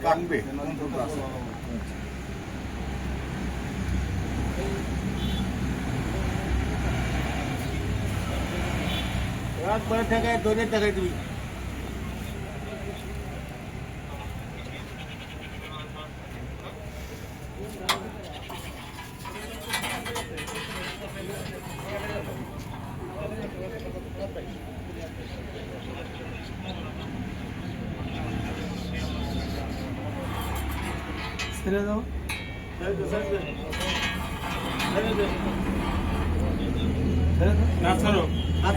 কাটবে একবার টাকায় 2000 টাকায় দিবি ছেড়ে দাও না ছাড়ো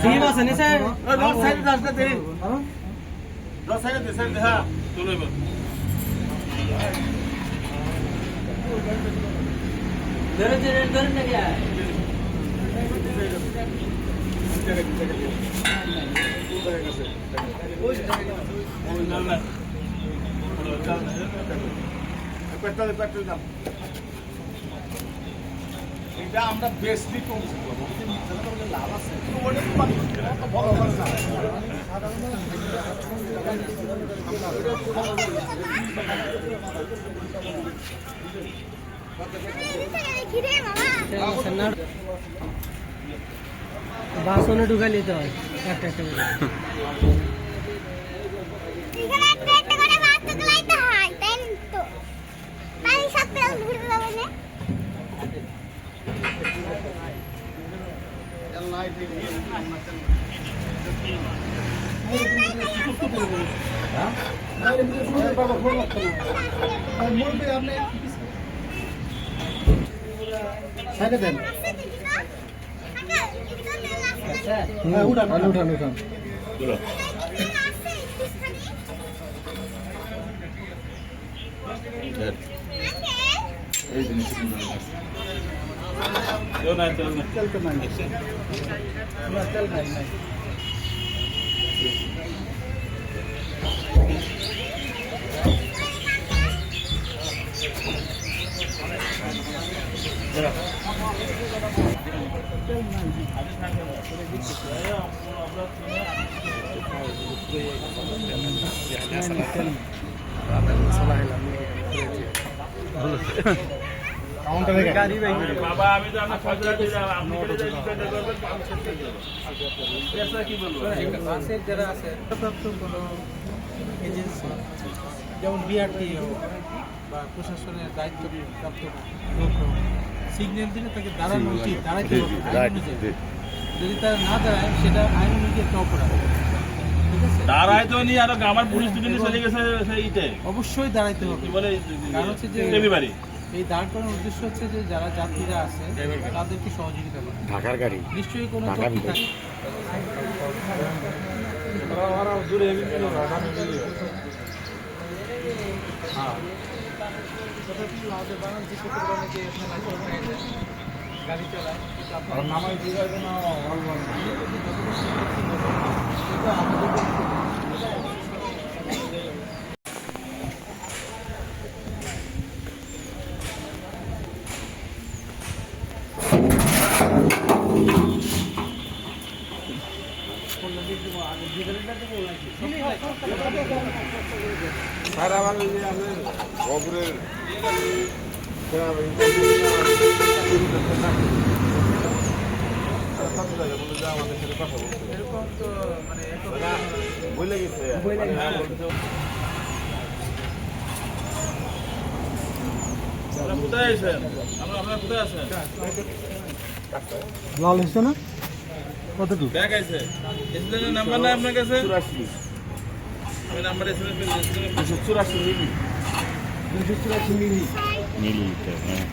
ঠিক আছে নিচে ওই রড সাইডে দাসটা দে রড সাইডে দে সাইডে হ্যাঁ চলো এবার ধরে না গিয়া পেট্রোল দাম এটা আমরা বেশি কম লাভ আছে বাসনে ঢুকাই নিতে হয় একটা একটা করে উঠান এই জিনিস চলতে নাই বাবা আমি তো আপনার ফজলা দিলাম আপনি করে যাই ডিপেন্ড করবেন কি বলবো বাসের যারা আছে প্রাপ্ত কোনো এজেন্সি যেমন বিআরটি বা প্রশাসনের দায়িত্ব প্রাপ্ত লোক সিগন্যাল দিলে তাকে দাঁড়ানো উচিত দাঁড়াইতে হবে যদি তারা না দাঁড়ায় সেটা আইন অনুযায়ী একটা অপরাধ দাঁড়াইতে নি আর আমার পুলিশ দুজনে চলে গেছে সেইতে অবশ্যই দাঁড়াইতে হবে বলে কারণ হচ্ছে যে এভরিবডি এই দাঁড় করানোর উদ্দেশ্য হচ্ছে যে যারা যাত্রীরা আছে তাদেরকে সহযোগিতা করা ঢাকার গাড়ি নিশ্চয়ই কোনো ত্রুটি থাকে দূরে গাড়ি চালায় নামাই দিয়ে স্যার আমার খবরের আমাদের সাথে কথা বলছে এরকম তো মানে বলে গেছে কোথায় আছেন আপনারা কোথায় আছেন লাল হচ্ছে না কতটুকু ব্যাগ আছে এসএলের নাম্বার না আপনার কাছে 84 আমি নাম্বার এসএলের পেয়ে 284 মিলি 284 মিলি মিলিলিটার হ্যাঁ